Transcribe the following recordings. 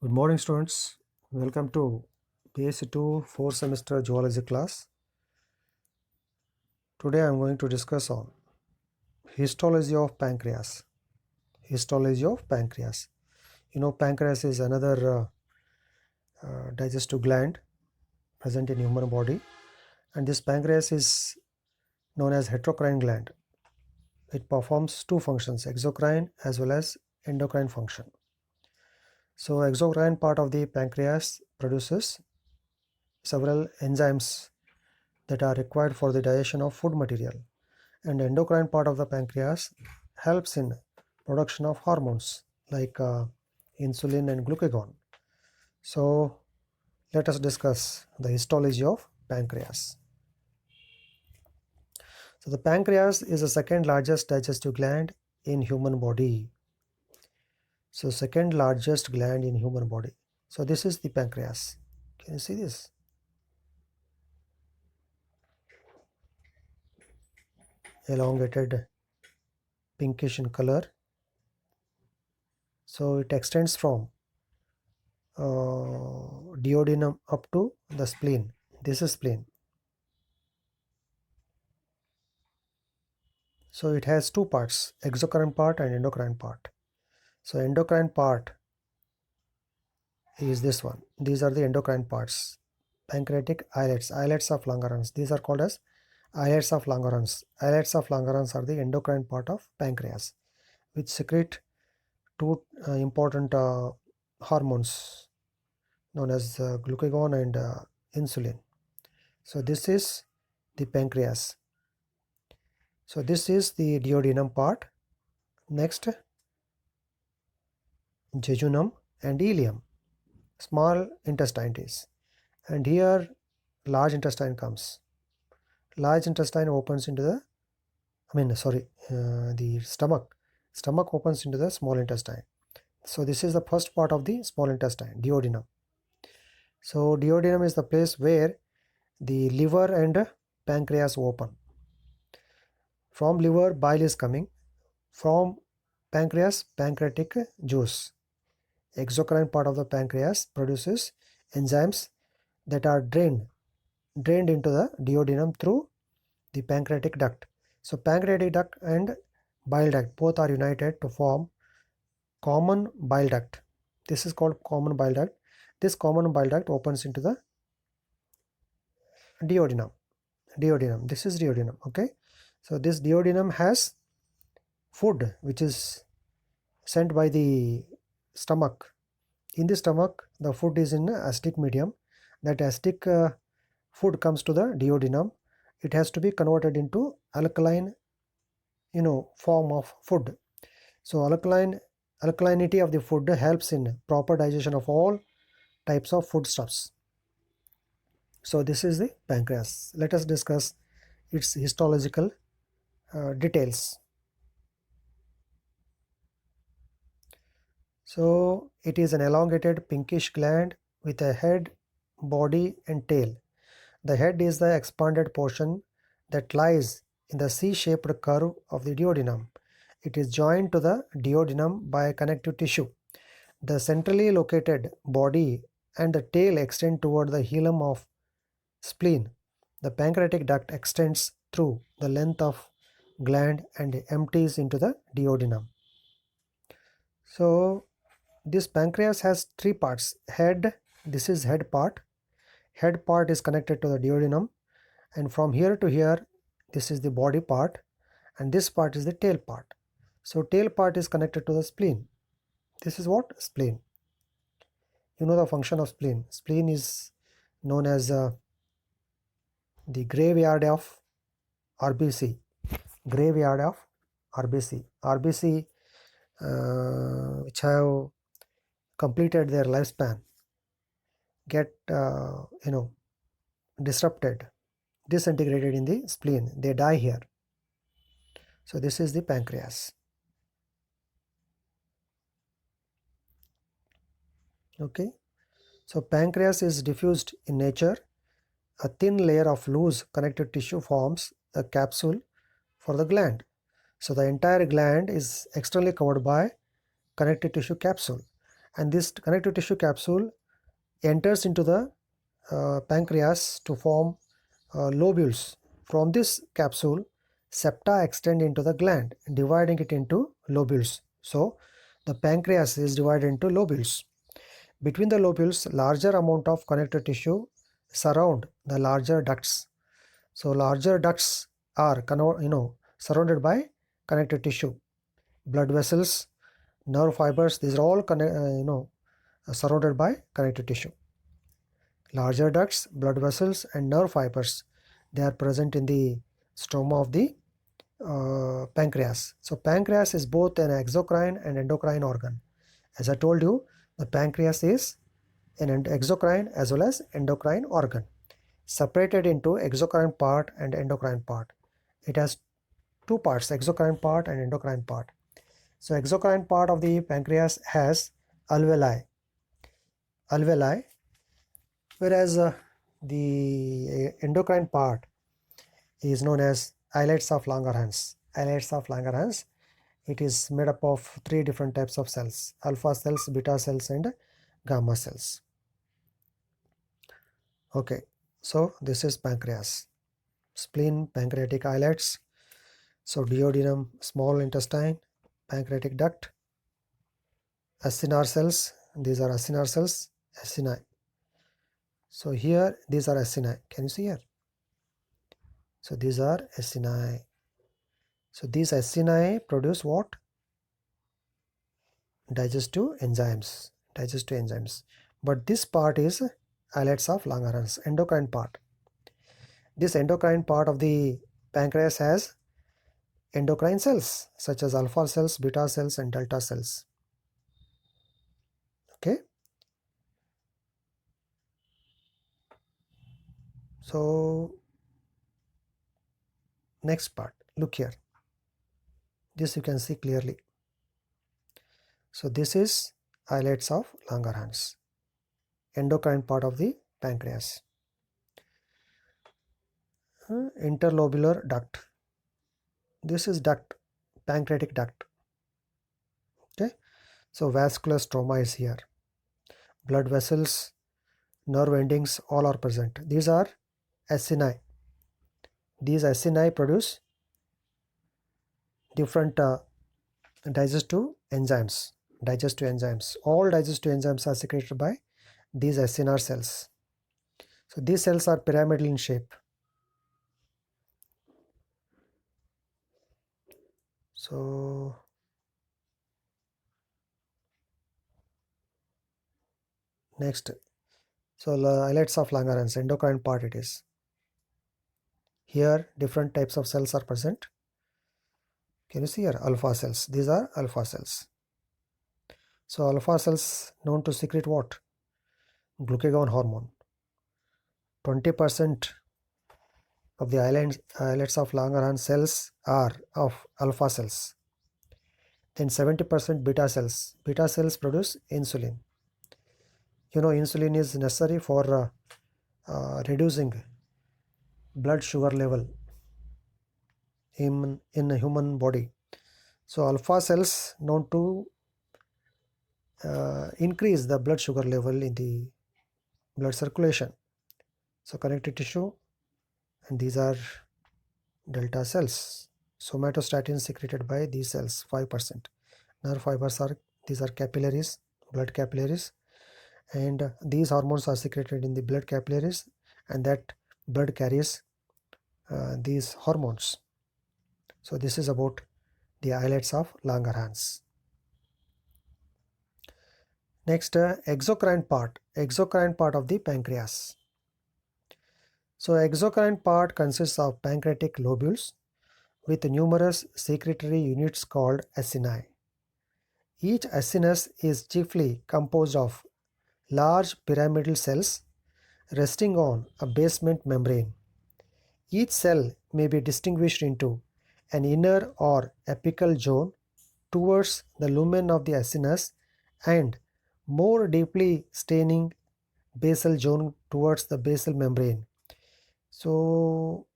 Good morning, students. Welcome to BSc-II 4th semester Zoology class. Today I am going to discuss on Histology of Pancreas. Histology of Pancreas. Pancreas is another digestive gland present in human body, and this pancreas is known as heterocrine gland. It performs two functions, exocrine as well as endocrine function. So exocrine part of the pancreas produces several enzymes that are required for the digestion of food material, and endocrine part of the pancreas helps in production of hormones like insulin and glucagon. So let us discuss the histology of pancreas. So the pancreas is the second largest digestive gland in human body. So second largest gland in human body. So this is the pancreas. Can you see this? Elongated pinkish in color. So it extends from duodenum up to the spleen. This is spleen. So it has two parts, exocrine part and endocrine part. So endocrine part is this one. These are the endocrine parts. Pancreatic islets, islets of Langerhans. These are called as islets of Langerhans. Islets of Langerhans are the endocrine part of pancreas, which secrete two important hormones known as glucagon and insulin. So this is the pancreas. So this is the duodenum part. Next, jejunum and ileum. Small intestine is, and here large intestine comes. Large intestine opens into the, the stomach opens into the small intestine. So this is the first part of the small intestine, duodenum. So duodenum is the place where the liver and pancreas open. From liver bile is coming, from pancreas pancreatic juice. Exocrine part of the pancreas produces enzymes that are drained into the duodenum through the pancreatic duct. So pancreatic duct and bile duct both are united to form common bile duct. This is called common bile duct. This common bile duct opens into the duodenum. This is duodenum. Okay. So this duodenum has food which is sent by the stomach. In the stomach, the food is in acidic medium. That acidic food comes to the duodenum. It has to be converted into alkaline, form of food. So alkalinity of the food helps in proper digestion of all types of foodstuffs. So this is the pancreas. Let us discuss its histological details. So it is an elongated pinkish gland with a head, body and tail. The head is the expanded portion that lies in the C-shaped curve of the duodenum. It is joined to the duodenum by a connective tissue. The centrally located body and the tail extend toward the hilum of spleen. The pancreatic duct extends through the length of gland and empties into the duodenum. So this pancreas has three parts. Head, this is head part. Head part is connected to the duodenum, and from here to here this is the body part, and this part is the tail part. So tail part is connected to the spleen. This is what? Spleen. You know the function of spleen. Spleen is known as the graveyard of RBC. Graveyard of RBC. RBC which have completed their lifespan get disrupted, disintegrated in the spleen. They die here. So this is the pancreas. Okay. So pancreas is diffused in nature. A thin layer of loose connective tissue forms a capsule for the gland. So the entire gland is externally covered by connective tissue capsule, and this connective tissue capsule enters into the pancreas to form lobules. From this capsule, septa extend into the gland, dividing it into lobules. So the pancreas is divided into lobules. Between the lobules, larger amount of connective tissue surround the larger ducts. So larger ducts are surrounded by connective tissue. Blood vessels, nerve fibers, these are all surrounded by connective tissue. Larger ducts, blood vessels, and nerve fibers, they are present in the stroma of the pancreas. So pancreas is both an exocrine and endocrine organ. As I told you, the pancreas is an exocrine as well as endocrine organ, separated into exocrine part and endocrine part. It has two parts, exocrine part and endocrine part. So exocrine part of the pancreas has alveoli, whereas the endocrine part is known as islets of Langerhans. Islets of Langerhans, it is made up of three different types of cells: alpha cells, beta cells, and gamma cells. Okay, so this is pancreas. Spleen, pancreatic islets. So duodenum, small intestine, pancreatic duct, acinar cells. These are acinar cells, acini. So here these are acini. Can you see here? So these are acini. So these acini produce what? Digestive enzymes. Digestive enzymes. But this part is islets of Langerhans, endocrine part. This endocrine part of the pancreas has endocrine cells such as alpha cells, beta cells, and delta cells. Okay. So next part, look here. This you can see clearly. So this is islets of Langerhans, endocrine part of the pancreas. Interlobular duct. This is duct, pancreatic duct. Okay. So vascular stroma is here. Blood vessels, nerve endings, all are present. These are acini. These acini produce different digestive enzymes. All digestive enzymes are secreted by these acinar cells. So these cells are pyramidal in shape. So next, so islets of Langerhans, endocrine part it is. Here different types of cells are present. Can you see here? Alpha cells. These are alpha cells. So alpha cells known to secrete what? Glucagon hormone. 20% of the islets of Langerhans cells are of alpha cells. Then 70% beta cells. Beta cells produce insulin. You know, insulin is necessary for reducing blood sugar level in a human body. So alpha cells known to increase the blood sugar level in the blood circulation. So connective tissue, and these are delta cells. Somatostatin secreted by these cells, 5%. Nerve fibers are, these are capillaries, blood capillaries, and these hormones are secreted in the blood capillaries, and that blood carries these hormones. So this is about the islets of Langerhans. Next, exocrine part of the pancreas. So exocrine part consists of pancreatic lobules with numerous secretory units called acini. Each acinus is chiefly composed of large pyramidal cells resting on a basement membrane. Each cell may be distinguished into an inner or apical zone towards the lumen of the acinus and more deeply staining basal zone towards the basal membrane. So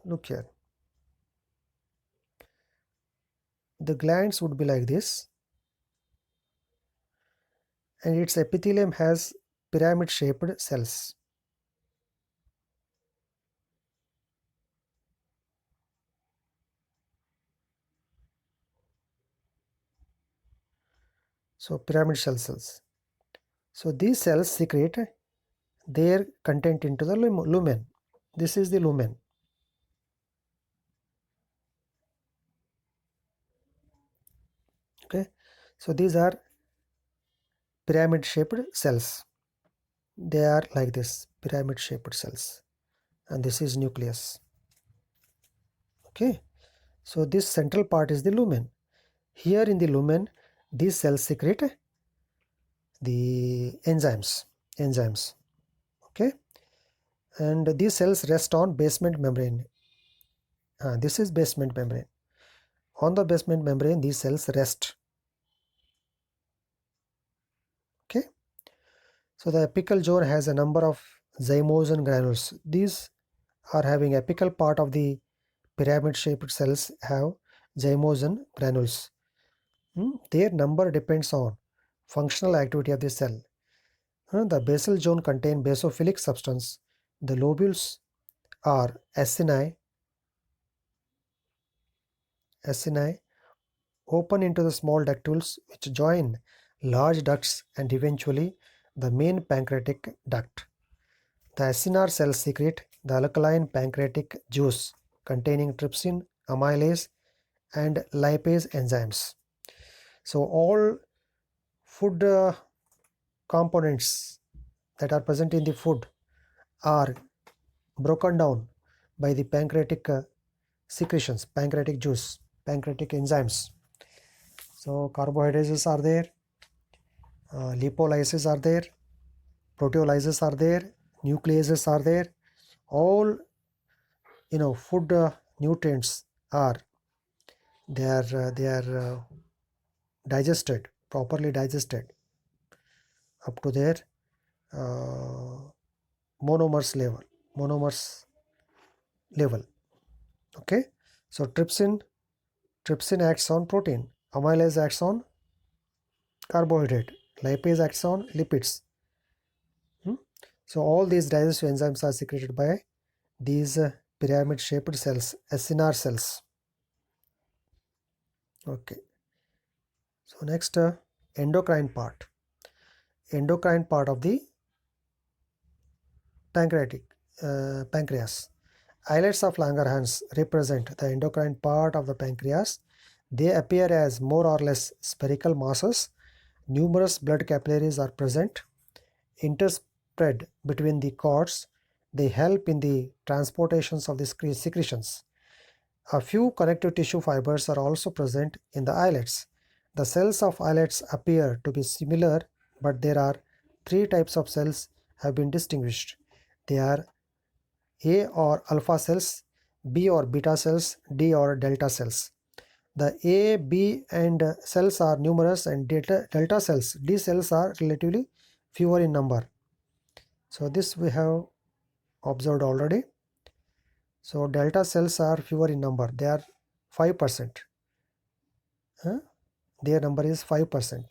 look here. the glands would be like this, and its epithelium has pyramid shaped cells. So pyramid shell cells. So these cells secrete their content into the lumen. This is the lumen. Okay, so these are pyramid shaped cells. They are like this, pyramid shaped cells, and this is nucleus. Okay, so this central part is the lumen. Here in the lumen, these cells secrete the enzymes. Okay, and these cells rest on basement membrane. This is basement membrane. On the basement membrane, these cells rest. Okay, so the apical zone has a number of zymosin granules. These are having apical part of the pyramid shaped cells have zymosin granules. Their number depends on functional activity of the cell. The basal zone contain basophilic substance. The lobules are acini, open into the small ductules which join large ducts and eventually the main pancreatic duct. The acinar cells secrete the alkaline pancreatic juice containing trypsin, amylase, and lipase enzymes. So all food components that are present in the food are broken down by the pancreatic secretions, pancreatic juice, pancreatic enzymes. So carbohydrates are there, lipolysis are there, proteolysis are there, nucleases are there. All food nutrients are digested, properly digested up to their uh, monomers level. Okay, so trypsin acts on protein, amylase acts on carbohydrate, lipase acts on lipids. So all these digestive enzymes are secreted by these pyramid shaped cells, acinar cells. Okay, so next endocrine part of the pancreas. Islets of Langerhans represent the endocrine part of the pancreas. They appear as more or less spherical masses. Numerous blood capillaries are present, interspread between the cords. They help in the transportations of the secretions. A few connective tissue fibers are also present in the islets. The cells of islets appear to be similar, but there are three types of cells have been distinguished. They are A or alpha cells, B or beta cells, D or delta cells. The A, B and cells are numerous, and delta cells, D cells, are relatively fewer in number. So this we have observed already. So delta cells are fewer in number. They are 5%. Their number is 5%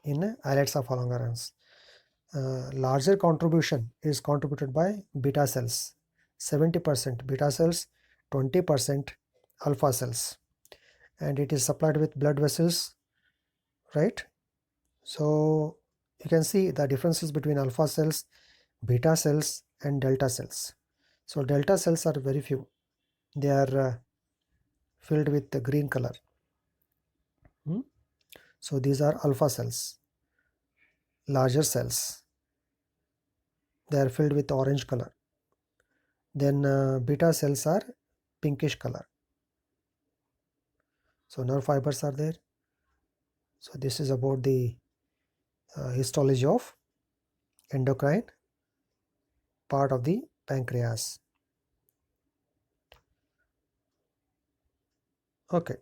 in islets of Langerhans. Larger contribution is contributed by beta cells, 70% beta cells, 20% alpha cells, and it is supplied with blood vessels, right? So you can see the differences between alpha cells, beta cells and delta cells. So delta cells are very few. They are filled with the green color. So these are alpha cells, larger cells. They are filled with orange color. Then beta cells are pinkish color. So nerve fibers are there. So this is about the histology of endocrine part of the pancreas. Okay.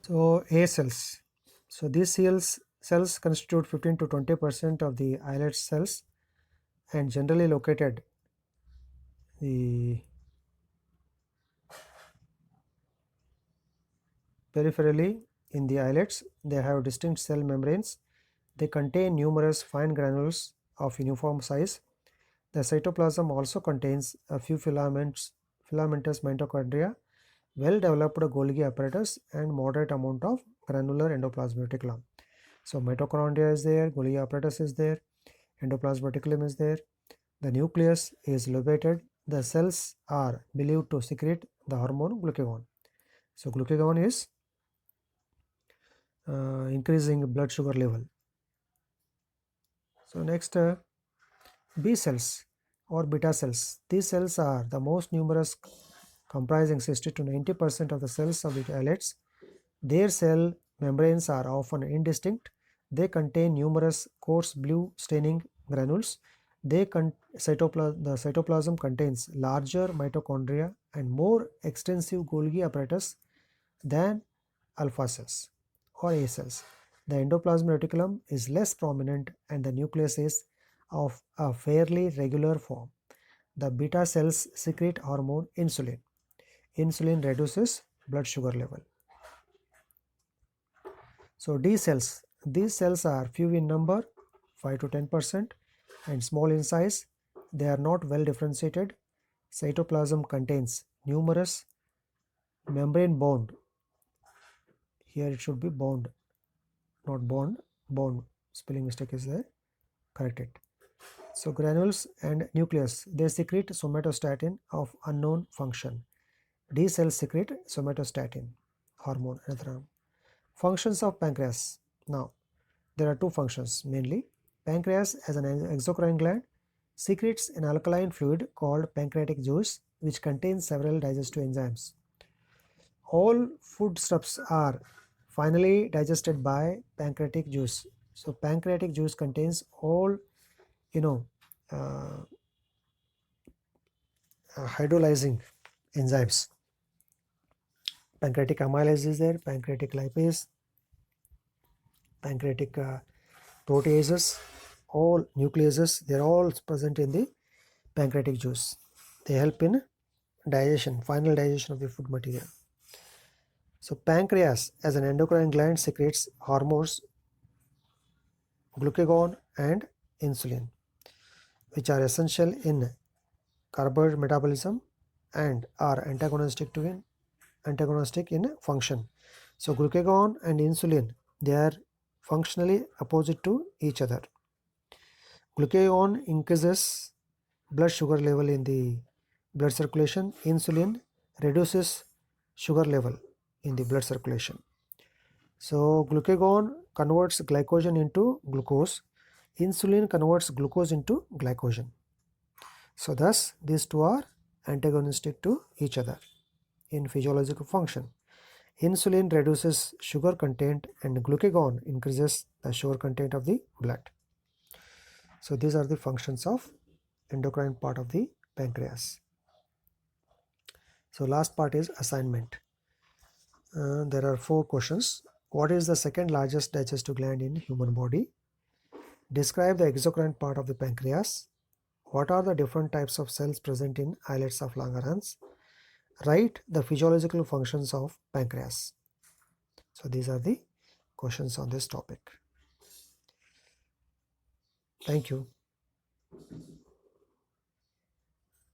So A cells. So these cells constitute 15 to 20% of the islet cells and generally located the Peripherally, in the islets, they have distinct cell membranes. They contain numerous fine granules of uniform size. The cytoplasm also contains a few filamentous mitochondria, well-developed Golgi apparatus, and moderate amount of granular endoplasmic reticulum. So mitochondria is there, Golgi apparatus is there, endoplasmic reticulum is there. The nucleus is lobated. The cells are believed to secrete the hormone glucagon. So glucagon is increasing blood sugar level. So next, B cells or beta cells. These cells are the most numerous, comprising 60 to 90% of the cells of the islets. Their cell membranes are often indistinct. They contain numerous coarse blue staining granules. The cytoplasm contains larger mitochondria and more extensive Golgi apparatus than alpha cells or A cells. The endoplasmic reticulum is less prominent and the nucleus is of a fairly regular form. The beta cells secrete hormone insulin. Insulin reduces blood sugar level. So D cells, these cells are few in number, 5 to 10%, and small in size. They are not well differentiated. Cytoplasm contains numerous membrane bound. Here it should be bound, not bond, bound. Spelling mistake is there. Correct it. So granules and nucleus, they secrete somatostatin of unknown function. D cells secrete somatostatin hormone. Functions of pancreas. Now, there are two functions mainly. Pancreas, as an exocrine gland, secretes an alkaline fluid called pancreatic juice, which contains several digestive enzymes. All foodstuffs are finally digested by pancreatic juice. So pancreatic juice contains all, uh, hydrolyzing enzymes. Pancreatic amylase is there, pancreatic lipase, pancreatic proteases, all nucleases, they are all present in the pancreatic juice. They help in digestion, final digestion of the food material. So pancreas, as an endocrine gland, secretes hormones glucagon and insulin, which are essential in carbohydrate metabolism and are antagonistic in function. So glucagon and insulin, they are functionally opposite to each other. Glucagon increases blood sugar level in the blood circulation. Insulin reduces sugar level in the blood circulation. So glucagon converts glycogen into glucose. Insulin converts glucose into glycogen. So thus these two are antagonistic to each other in physiological function. Insulin reduces sugar content and glucagon increases the sugar content of the blood. So these are the functions of endocrine part of the pancreas. So last part is assignment. There are 4 questions. What is the second largest digestive gland in human body? Describe the exocrine part of the pancreas. What are the different types of cells present in islets of Langerhans? Write the physiological functions of pancreas. So these are the questions on this topic. Thank you.